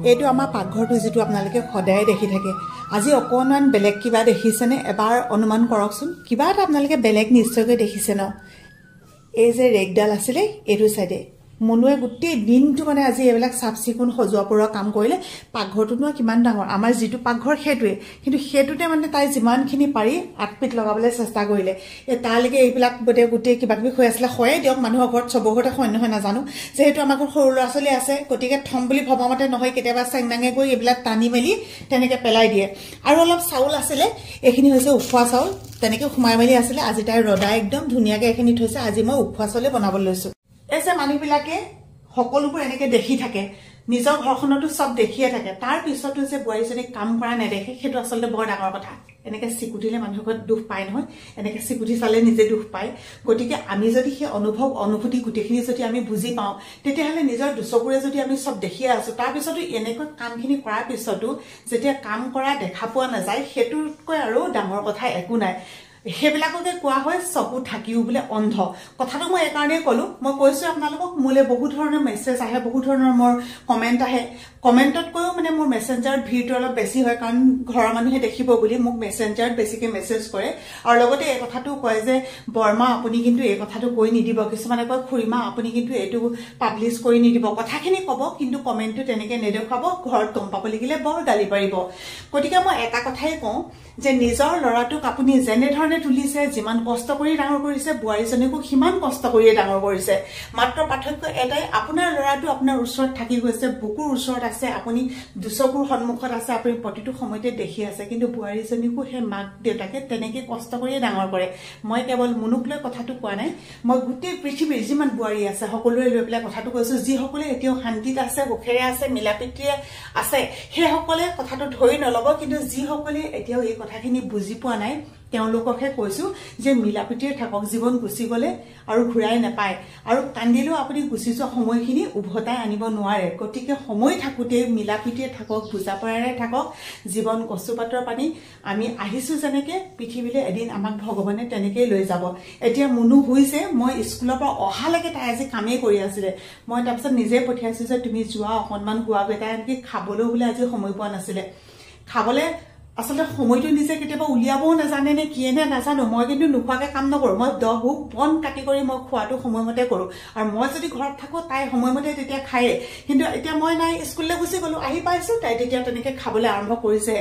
এইটো আমাৰ পাকঘৰটো যেটো আপোনালোকে সদায় দেখি থাকে আজি অকণমান বেলেগ কিবা দেখিছেনে এবাৰ অনুমান কৰকচোন কিবা এটা আপোনালোকে বেলেগ নিশ্চয়কৈ দেখিছে ন এই যে ৰেগডাল আছিলে এইটো সাইডে মনুৱে গুটেই দিনটো মানে আজি এবিলাক সাফচিকুন সজোৱা পৰা কাম কৰিলে পাকঘৰটো কিমান ডাঙৰ আমাৰ যেটো পাকঘৰ হেতুৱে কিন্তু হেতুতে মানে তাই যিমানখিনি পাৰি আটপিট লগাবলৈ চেষ্টা কৰিলে এ তালৈকে এইবিলাক গুটেই কিবা কিবি হৈ আসলে হয় দিয়ক মানুহৰ ঘৰত সবহতে হয় নহয় নাজানো যেহেতু আমাৰ ঘৰ সৰু ল'ৰা ছোৱালী আছে গতিকে থম বুলি ভবামতে নহয় কেতিয়াবা চেংনাঙে গৈ এইবিলাক টানি মেলি তেনেকে পেলাই দিয়ে আৰু অলপ চাউল আছিলে এইখিনি হৈছে উখোৱা চাউল তেনেকে খুমাই মেলি আছিলে আজি তাই ৰদা একদম ধুনিয়াকে এইখিনি থৈছে আজি মই উখোৱা চাউলে বনাবলৈ লৈছো এসে মানুহবিলাকে সকলোবোৰ এনেকে দেখি থাকে নিজৰ ঘৰখনটো সব দেখিয়ে থাকে তাৰ পিছতো যে বয়জনে কাম কৰা নেদেখে হেতু আসলে বৰ ডাঙৰ কথা এনেকে সিকুটিলে মানুহক দুখ পায় নহয় এনেকে সিকুটি চালে নিজে দুখ পায় গতিকে আমি যদি হে অনুভূতি গুটেখিনি যদি আমি বুজি পাওঁ তেতিয়াহলে নিজৰ দুচকুৰে যদি আমি সব দেখিয়ে আছো তাৰ পিছতো এনেকৈ কামখিনি কৰাৰ পিছতো যেতিয়া কাম কৰা দেখা পোৱা নাযায় হেতুকৈ আৰু ডাঙৰ কথা একো নাই হেবিলাককে কোৱা হয় চকু থাকিও বলে অন্ধ কথাটো মই একাৰণে কলো মই কৈছো আপোনালোকক মোলে বহুত ধৰণৰ মেছেজ আহে বহুত ধৰণৰ মোৰ কমেন্ট আহে কমেন্টত কৈও মানে মোৰ মেসেঞ্জাৰত ভিৰটো অলপ বেছি হয় কাৰণ ঘৰৰ মানুহে দেখিব বুলি মোক মেসেঞ্জাৰত বেছিকে মেছেজ কৰে আৰু লগতে এই কথাটো কয় যে বৰ্মা আপুনি কিন্তু এই কথাটো কৈ নিদিব কিছুমানে কয় খুৰিমা আপুনি কিন্তু এটো পাবলিশ কৰি নিদিব কথাখিনি কব কিন্তু কমেন্টটো তেনেকে নেদেখাব ঘৰত গম পাব লাগিলে বৰ গালি পাৰিব গতিকে মই এটা কথাই কওঁ যে নিজৰ লৰাটোক আপুনি যেনে ধৰণে তুলিছে যিমান কষ্ট কৰি ডাঙৰ কৰিছে বুৱাৰীজনীকো হিমান কষ্ট কৰি ডাঙৰ কৰিছে মাত্ৰ পাৰ্থক্য এটাই আপোনাৰ লৰাটো আপোনাৰ ওচৰত থাকি গৈছে বুকুৰ ওচৰত আছে আপুনি দুচকুৰ সন্মুখত আছে আপুনি প্ৰতিটো সময়তে দেখি আছে কিন্তু বুৱাৰীজনীকো হে মাক দেউতাকে তেনেকে কষ্ট কৰি ডাঙৰ কৰে মই কেৱল মনুকলৈ কথাটো কোৱা নাই মই গোটেই পৃথিৱীৰ যিমান বুৱাৰী আছে সকলোৰে লৈ পেলাই কথাটো কৈছো যি সকলে এতিয়াও শান্তিত আছে সুখেৰে আছে মিলাপিতিৰে আছে হে সকলে কথাটো ধৰি নলব কিন্তু যি সকলে এতিয়াও এই কথাখিনি বুজি পোৱা নাই তেওঁলোককে কৈছো যে মিলাপিতিৰে থাকক জীৱন গুছি গলে আৰু ঘুৰাই নাপায় আৰু কান্দিলেও আপুনি গুছি যোৱা সময়খিনি উভতাই আনিব নোৱাৰে গতিকে সময় থাকুতে মিলাপিতিৰে থাকক বুজাপৰাৰে থাকক জীৱন কষ্টুপাতৰ পানী আমি আহিছো যেনেকে পৃথিৱীলে এদিন আমাক ভগৱানে তেনেকে লৈ যাব এতিয়া মনু হৈছে মই স্কুলৰ পৰা অহালৈকে তাই আজি কামেই কৰি আছিল মই তাৰপিছত নিজে পঠিয়াইছো যে তুমি যোৱা অকনমান গুৱা বেটা আনকি খাবলৈ বলে আজি সময় পোৱা নাছিল খাবলৈ আসলে সময়টো নিজে কেতিয়াবা উলিয়াবও নাজানে নে কিয়ে নে নাজানো মই কিন্তু নুখোৱাকে কাম নকৰো মই দহুক বন কাটি কৰি মই খোৱাটো সময়মতে কৰো আৰু মই যদি ঘৰত থাকো তাই সময়মতে তেতিয়া খায়ে কিন্তু এতিয়া মই নাই স্কুললৈ গুছি গলো আহি পাইছো তাই তেতিয়া তেনেকে খাবলৈ আৰম্ভ কৰিছে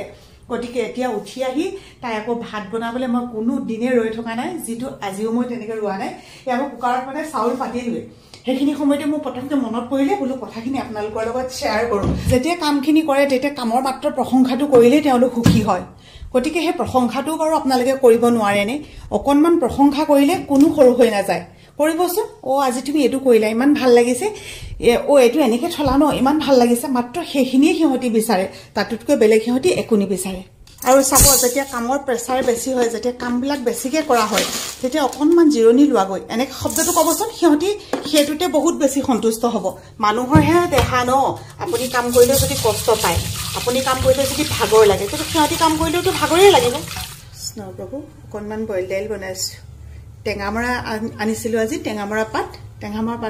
গতিকে এতিয়া উঠি আহি তাই আকৌ ভাত বনাবলৈ মই কোনো দিনে ৰৈ থকা নাই যেটো আজিও মই তেনেকে ৰোৱা নাই ইয়াকো কুকাৰত মানে চাউল পাতিলৈ হেখিনি সময়তে মই পটককে মনত পৰিলে বলো কথাখিনি আপোনালোকৰ লগত শেয়াৰ কৰো যেতিয়া কামখিনি কৰে তেতিয়া কামৰ মাত্ৰ প্ৰশংসাটো কৰিলে তেওঁলোক সুখী হয় গতিকে হে প্ৰশংসাটো বাৰু আপোনালোকে কৰিব নোৱাৰে নে অকনমান প্ৰশংসা কৰিলে কোনো সৰু হৈ নাযায় কৰিবচোন ও আজি তুমি এটো কইলা ইমান ভাল লাগিছে ও এটো এনেকে থলা ন ইমান ভাল লাগিছে মাত্ৰ হেখিনি হিহতি বিচাৰে তাতুতকৈ বেলেগ হিহতি একোনি বিচাৰে আৰু সাপো যেতিয়া কামৰ প্ৰেছাৰ বেছি হয় যেতিয়া কামবিলাক বেছিকে কৰা হয় তেতিয়া অকনমান জিৰণি লোৱা গৈ এনে শব্দটো কবচোন হিহতি হেতুতে বহুত বেছি সন্তুষ্ট হ'ব মানুহৰ হে দেখা ন আপুনি কাম কৰিলে যদি কষ্ট পায় আপুনি কাম কৰিলে যদি ভাগৰ লাগে তো হিহতি কাম কৰিলেতো ভাগৰেই লাগিব কৃষ্ণ প্ৰভু অকনমান বইল দাইল বনাইছো টেঙামৰা আনিছিলো আজি টেঙামৰা পাত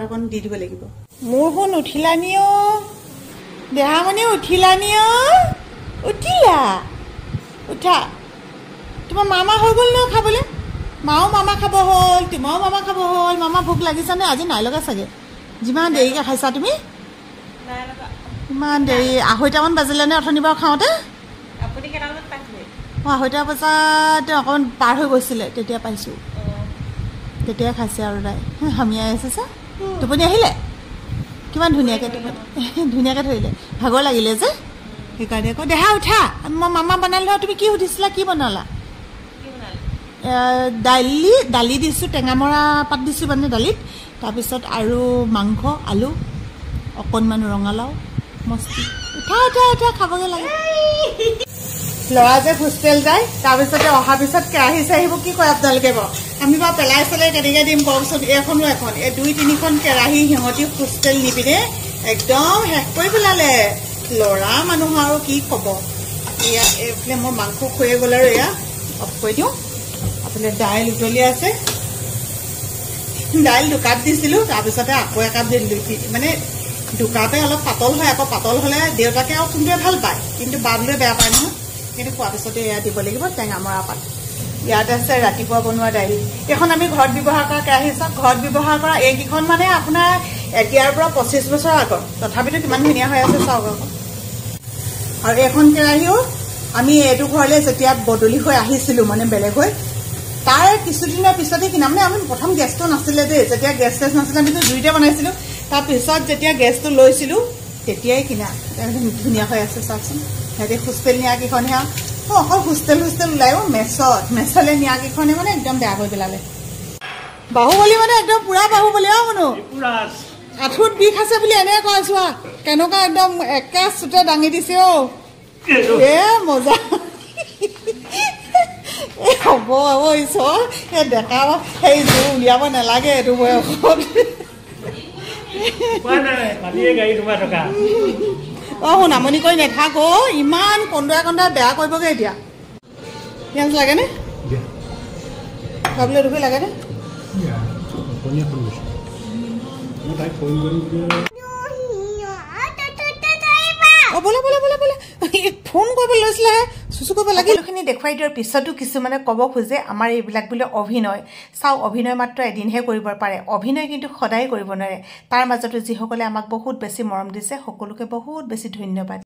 অকন দি দিব লাগিব মোৰ হন উঠিলানিও দেহামনি উঠিলানিও উঠিলা উঠা তোমাৰ মামা হৈ গল ন খাবলে মাও মামা খাব হল তোমাও মামা খাব হল মামা ভোক লাগিছে নে আজি নাই লগা সাগে যিমান দেৰিকে খাইছা তুমি নাই লগা ইমান দেৰি 2:30 মান বাজিলে নে অথনিবা খাওঁতে আপুনি কেটামান পাইছিলে 2:30 বজাত অকন পাৰ হৈ গৈছিলে তেতিয়া পাইছো তেতিয়া খাইছে আৰু তাই হামিয়াই আছে সা টোপনি আহিলে কিমান ধুনিয়াকে ধৰিলে ভাগৰ লাগিলে যে সেইকাৰণে কো দেহা উঠা মামা বনালে তুমি কি সুধিছিলা কি বনালা দালি দিছো টেঙামৰা পাত দিছো মানে দালিত তাৰ পিছত আৰু মাংস আলু অকনমান ৰঙালাও মস্তি উঠা খাবগে লাগে লৰা যে হোষ্টেল যায় তাৰ পিছতে অহা পিছত কেৰাহী চাহিব কি কয় আপোনালোকে বাৰু আমি বা পেলাই চলে কেনেকে দিম কওকচোন এখনো এখন এই 2-3খন কেৰাহী হিহতি হোষ্টেল নিপিনে একদম শেষ কৰি পেলালে লৰা মানুহ আৰু কি কব ইয়া এফলে মই মাংস খয়ে গল আৰু ইয়া অফ কৰি দিও আপুনি দাইল উতলি আছে দাইল 2 কাপ দিছিলো তাৰ পিছতে আকৌ 1 কাপ দিলো মানে দুকাপে অলপ পাতল হয়, আকৌ পাতল হ'লে দেউতাকে আৰু কোনটোৱে ভাল পায়, কিন্তু বাবুৱে বেয়া পায় নহয়। কিন্তু খোৱাৰ পিছতে এয়া দিব লাগিব টেঙামৰা পাত। ইয়াত আছে ৰাতিপুৱা বনোৱা দাইল। এইখন আমি ঘৰত ব্যৱহাৰ কৰা কেৰাহী চাওক, ঘৰত ব্যৱহাৰ কৰা এইকেইখন মানে আপোনাৰ এতিয়াৰ পৰা 25 বছৰ আগৰ, তথাপিতো কিমান ধুনীয়া হৈ আছে চাওক আকৌ। আৰু এইখন কেৰাহীও আমি এইটো ঘৰলৈ যেতিয়া বদলি হৈ আহিছিলোঁ, মানে বেলেগ হৈ, তাৰ কিছুদিনৰ পিছতে কিনা। মানে আমি প্ৰথম গেছটো নাছিলে দেই, যেতিয়া গেছ চেছ নাছিলে আমিতো জুইতে বনাইছিলোঁ। তাৰপিছত যেতিয়া গেছটো লৈছিলোঁ তেতিয়াই কিনা। ধুনীয়া হৈ আছে চাওকচোন। সিহঁতে হোষ্টেল নিয়াকেইখন সেয়া অকল হোষ্টেল ওলায়ো মেচলৈ নিয়াকেইখনে মানে একদম বেয়া কৰি পেলালে। বাহুবলী মানে একদম পুৰা বাহুবলী আৰু শুনো আঁঠুত বিষ আছে বুলি এনেকৈ কৈ আছো। কেনেকুৱা একদম একে চুটে দাঙি দিছে অ' এ মজা। হ'ব ঈশ্বৰ, এই ডেকা সেই জোৰ উলিয়াব নালাগে এইটো বয়সত। অ' শুনামনি কৰি নাথাক অ', ইমান কন্দুৱাই বেয়া কৰিবগৈ এতিয়া। পিঁয়াজ লাগেনে খাবলৈ? দুখি লাগেনে? ফোন কৰিব লৈছিলে, চুচু কৰিব লাগে। এইখিনি দেখুৱাই দিয়াৰ পিছতো কিছুমানে ক'ব খোজে আমাৰ এইবিলাক বোলে অভিনয়। চাওক, অভিনয় মাত্ৰ এদিনহে কৰিব পাৰে, অভিনয় কিন্তু সদায় কৰিব নোৱাৰে। তাৰ মাজতো যিসকলে আমাক বহুত বেছি মৰম দিছে সকলোকে বহুত বেছি ধন্যবাদ।